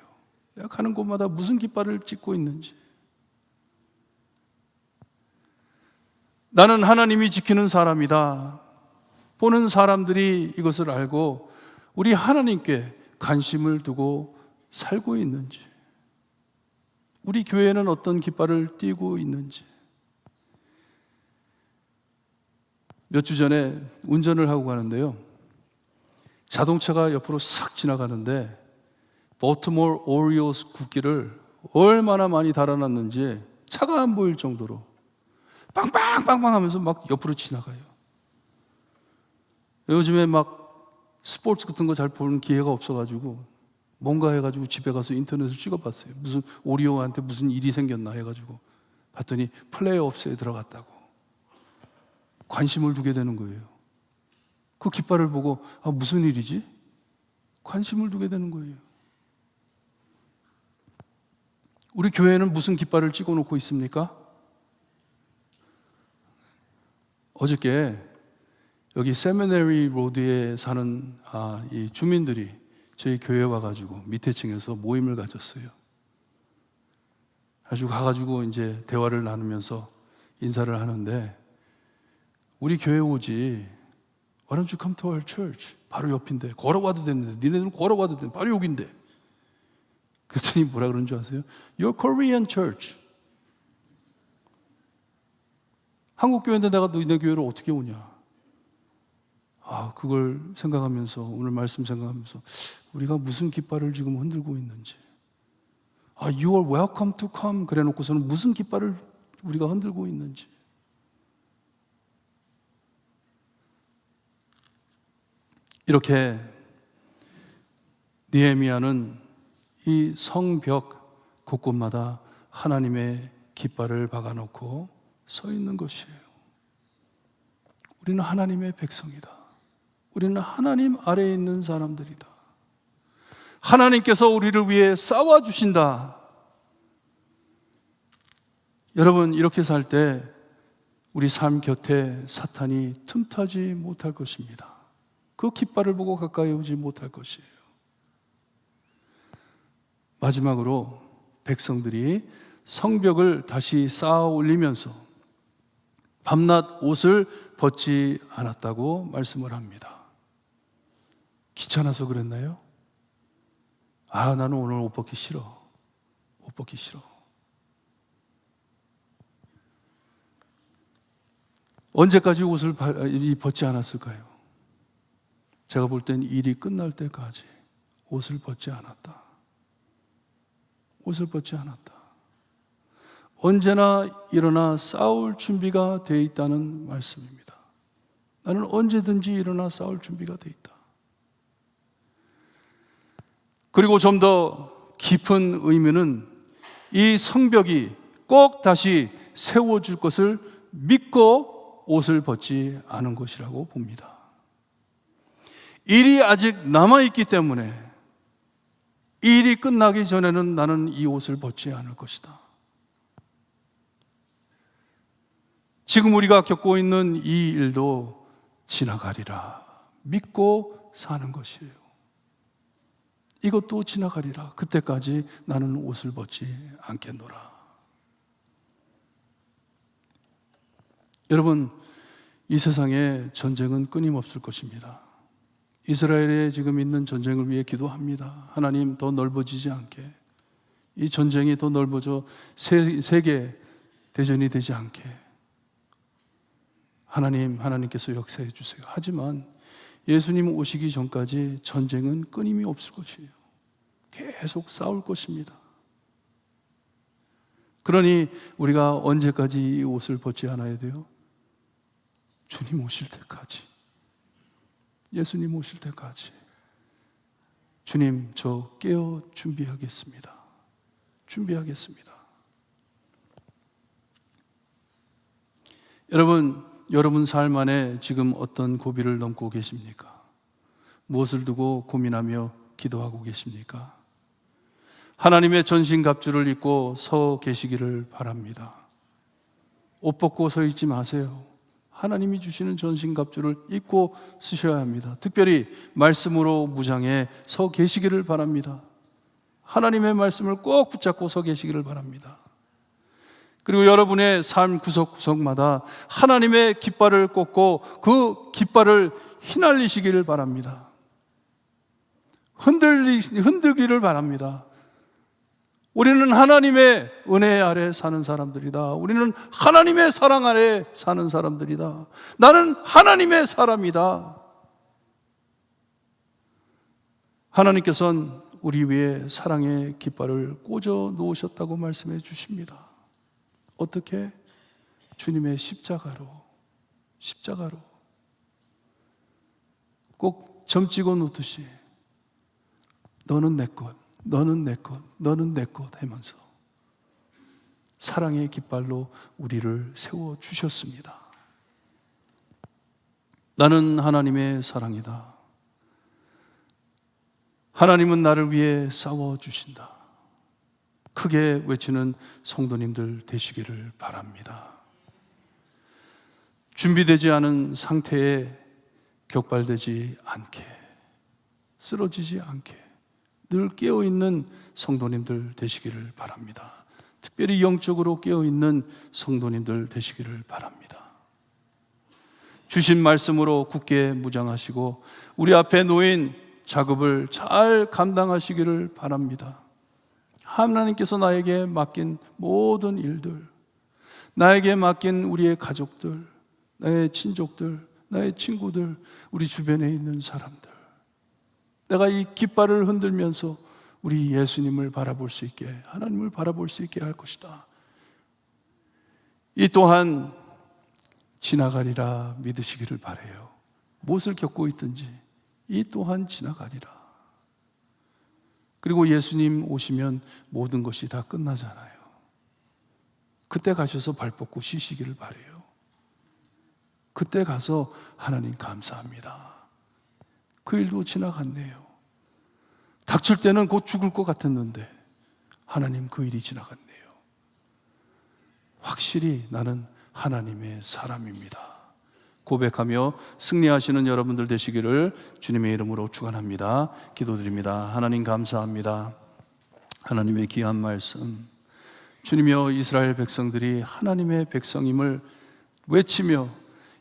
내가 가는 곳마다 무슨 깃발을 찍고 있는지. 나는 하나님이 지키는 사람이다. 보는 사람들이 이것을 알고 우리 하나님께 관심을 두고 살고 있는지, 우리 교회는 어떤 깃발을 띄고 있는지. 몇 주 전에 운전을 하고 가는데요, 자동차가 옆으로 싹 지나가는데 볼티모어 오리올스 국기를 얼마나 많이 달아놨는지 차가 안 보일 정도로 빵빵빵빵 하면서 막 옆으로 지나가요. 요즘에 막 스포츠 같은 거 잘 보는 기회가 없어가지고 뭔가 해가지고 집에 가서 인터넷을 찍어봤어요. 무슨 오리오한테 무슨 일이 생겼나 해가지고 봤더니 플레이오프에 들어갔다고. 관심을 두게 되는 거예요. 그 깃발을 보고 무슨 일이지? 관심을 두게 되는 거예요. 우리 교회는 무슨 깃발을 찍어놓고 있습니까? 어저께 여기 세미너리 로드에 사는 이 주민들이 저희 교회에 와가지고 밑에 층에서 모임을 가졌어요. 아주 가가지고 이제 대화를 나누면서 인사를 하는데, 우리 교회 오지, Why don't you come to our church? 바로 옆인데, 걸어와도 되는데, 니네들은 걸어와도 되는데, 바로 여기인데. 그랬더니 뭐라 그런 줄 아세요? Your Korean church. 한국 교회인데 내가 너희네 교회를 어떻게 오냐? 그걸 생각하면서, 오늘 말씀 생각하면서 우리가 무슨 깃발을 지금 흔들고 있는지. You are welcome to come 그래 놓고서는 무슨 깃발을 우리가 흔들고 있는지. 이렇게 느헤미야는 이 성벽 곳곳마다 하나님의 깃발을 박아놓고 서 있는 것이에요. 우리는 하나님의 백성이다. 우리는 하나님 아래에 있는 사람들이다. 하나님께서 우리를 위해 싸워주신다. 여러분, 이렇게 살 때 우리 삶 곁에 사탄이 틈타지 못할 것입니다. 그 깃발을 보고 가까이 오지 못할 것이에요. 마지막으로 백성들이 성벽을 다시 쌓아 올리면서 밤낮 옷을 벗지 않았다고 말씀을 합니다. 귀찮아서 그랬나요? 나는 오늘 옷 벗기 싫어. 옷 벗기 싫어. 언제까지 옷을 벗지 않았을까요? 제가 볼 땐 일이 끝날 때까지 옷을 벗지 않았다. 옷을 벗지 않았다. 언제나 일어나 싸울 준비가 되어 있다는 말씀입니다. 나는 언제든지 일어나 싸울 준비가 되어 있다. 그리고 좀 더 깊은 의미는 이 성벽이 꼭 다시 세워질 것을 믿고 옷을 벗지 않은 것이라고 봅니다. 일이 아직 남아있기 때문에 이 일이 끝나기 전에는 나는 이 옷을 벗지 않을 것이다. 지금 우리가 겪고 있는 이 일도 지나가리라 믿고 사는 것이에요. 이것도 지나가리라. 그때까지 나는 옷을 벗지 않겠노라. 여러분, 이 세상에 전쟁은 끊임없을 것입니다. 이스라엘에 지금 있는 전쟁을 위해 기도합니다. 하나님, 더 넓어지지 않게, 이 전쟁이 더 넓어져 세계 대전이 되지 않게 하나님께서 역사해 주세요. 하지만 예수님 오시기 전까지 전쟁은 끊임이 없을 것이에요. 계속 싸울 것입니다. 그러니 우리가 언제까지 이 옷을 벗지 않아야 돼요? 주님 오실 때까지, 예수님 오실 때까지. 주님, 저 깨어 준비하겠습니다. 준비하겠습니다. 여러분 삶 안에 지금 어떤 고비를 넘고 계십니까? 무엇을 두고 고민하며 기도하고 계십니까? 하나님의 전신갑주를 입고 서 계시기를 바랍니다. 옷 벗고 서 있지 마세요. 하나님이 주시는 전신갑주를 입고 쓰셔야 합니다. 특별히 말씀으로 무장해 서 계시기를 바랍니다. 하나님의 말씀을 꼭 붙잡고 서 계시기를 바랍니다. 그리고 여러분의 삶 구석구석마다 하나님의 깃발을 꽂고 그 깃발을 휘날리시기를 바랍니다. 흔들기를 바랍니다. 우리는 하나님의 은혜 아래 사는 사람들이다. 우리는 하나님의 사랑 아래 사는 사람들이다. 나는 하나님의 사람이다. 하나님께서는 우리 위에 사랑의 깃발을 꽂아 놓으셨다고 말씀해 주십니다. 어떻게? 주님의 십자가로 꼭 점 찍어 놓듯이 너는 내 것, 너는 내 것, 너는 내 것 하면서 사랑의 깃발로 우리를 세워 주셨습니다. 나는 하나님의 사랑이다. 하나님은 나를 위해 싸워 주신다. 크게 외치는 성도님들 되시기를 바랍니다. 준비되지 않은 상태에 격발되지 않게, 쓰러지지 않게 늘 깨어있는 성도님들 되시기를 바랍니다. 특별히 영적으로 깨어있는 성도님들 되시기를 바랍니다. 주신 말씀으로 굳게 무장하시고 우리 앞에 놓인 작업을 잘 감당하시기를 바랍니다. 하나님께서 나에게 맡긴 모든 일들, 나에게 맡긴 우리의 가족들, 나의 친족들, 나의 친구들, 우리 주변에 있는 사람들, 내가 이 깃발을 흔들면서 우리 예수님을 바라볼 수 있게, 하나님을 바라볼 수 있게 할 것이다. 이 또한 지나가리라 믿으시기를 바라요. 무엇을 겪고 있든지 이 또한 지나가리라. 그리고 예수님 오시면 모든 것이 다 끝나잖아요. 그때 가셔서 발 뻗고 쉬시기를 바라요. 그때 가서 하나님 감사합니다. 그 일도 지나갔네요. 닥칠 때는 곧 죽을 것 같았는데 하나님 그 일이 지나갔네요. 확실히 나는 하나님의 사람입니다. 고백하며 승리하시는 여러분들 되시기를 주님의 이름으로 축원합니다. 기도드립니다. 하나님 감사합니다. 하나님의 귀한 말씀, 주님이여, 이스라엘 백성들이 하나님의 백성임을 외치며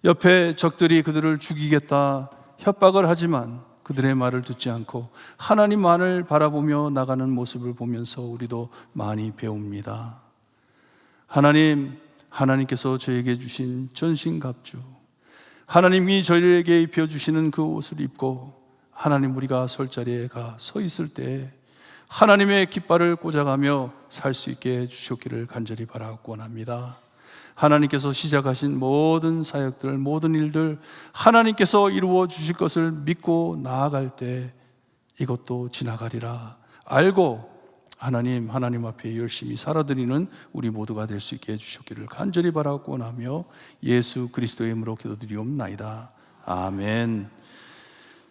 옆에 적들이 그들을 죽이겠다 협박을 하지만 그들의 말을 듣지 않고 하나님만을 바라보며 나가는 모습을 보면서 우리도 많이 배웁니다. 하나님, 하나님께서 저에게 주신 전신갑주, 하나님이 저희에게 입혀주시는 그 옷을 입고 하나님 우리가 설 자리에 가 서 있을 때 하나님의 깃발을 꽂아가며 살 수 있게 해주셨기를 간절히 바라고 원합니다. 하나님께서 시작하신 모든 사역들, 모든 일들 하나님께서 이루어 주실 것을 믿고 나아갈 때 이것도 지나가리라 알고 하나님 앞에 열심히 살아드리는 우리 모두가 될 수 있게 해주셨기를 간절히 바라고 원하며 예수 그리스도의 이름으로 기도드리옵나이다. 아멘.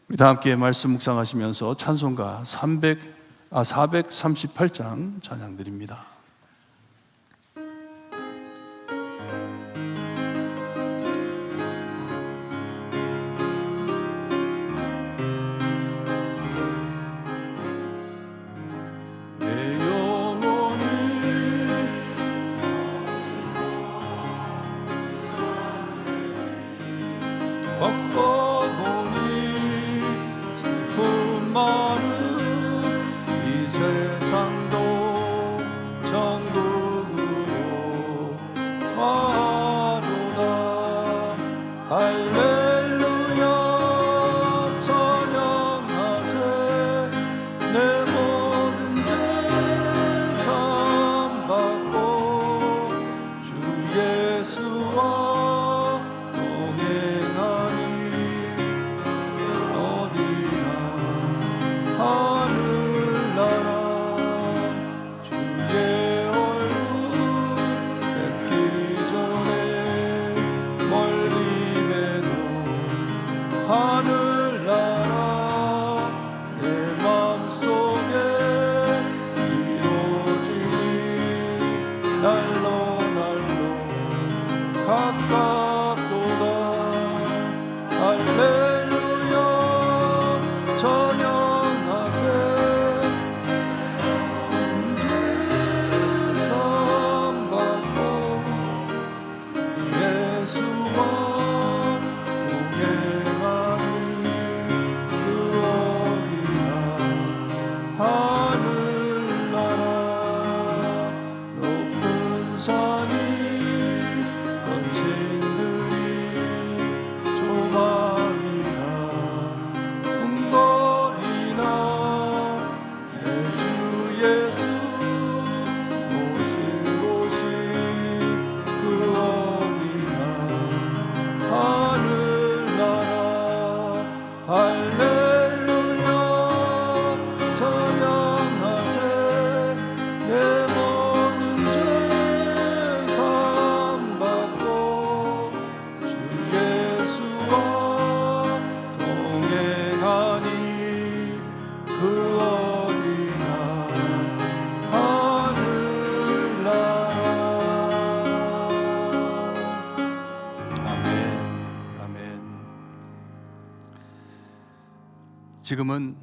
우리 다 함께 말씀 묵상하시면서 찬송가 438장 찬양드립니다. 겪어보니 슬픔 많은 이 세상도 천국으로 가로다. 할렐루야 찬양하세. 내 모든 죄 사함받고 주 예수와 지금은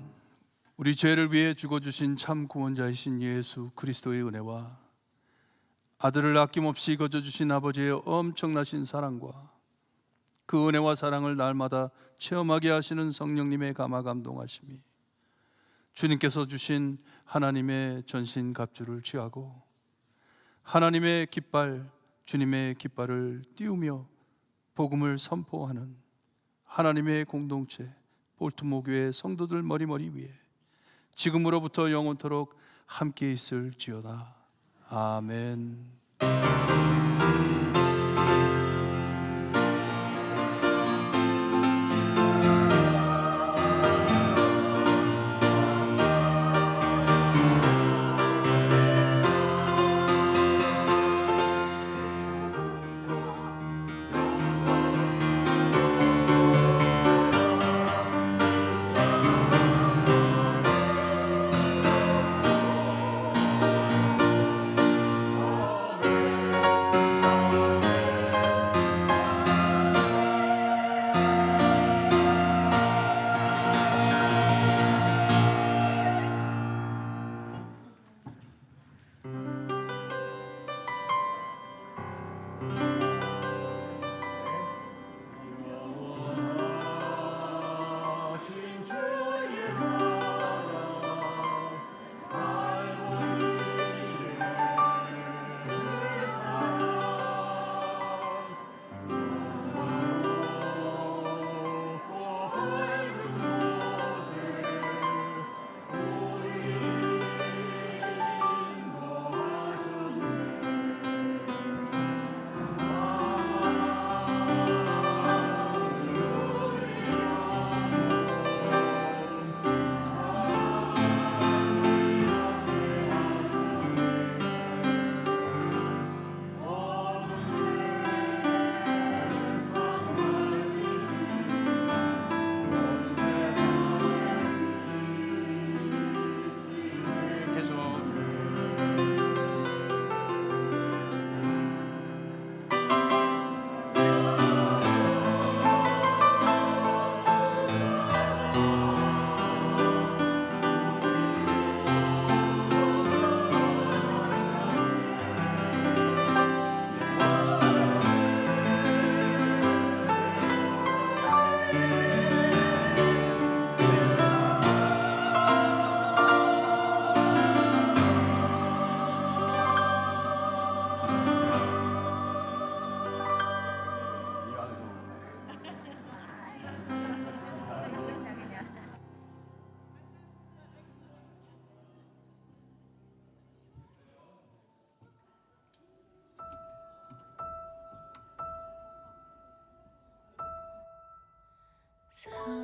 우리 죄를 위해 죽어주신 참 구원자이신 예수 그리스도의 은혜와 아들을 아낌없이 거저주신 아버지의 엄청나신 사랑과 그 은혜와 사랑을 날마다 체험하게 하시는 성령님의 감화 감동하심이 주님께서 주신 하나님의 전신갑주를 취하고 하나님의 깃발, 주님의 깃발을 띄우며 복음을 선포하는 하나님의 공동체 볼트모교회 성도들 머리머리 위에 지금으로부터 영원토록 함께 있을지어다. 아멘. 사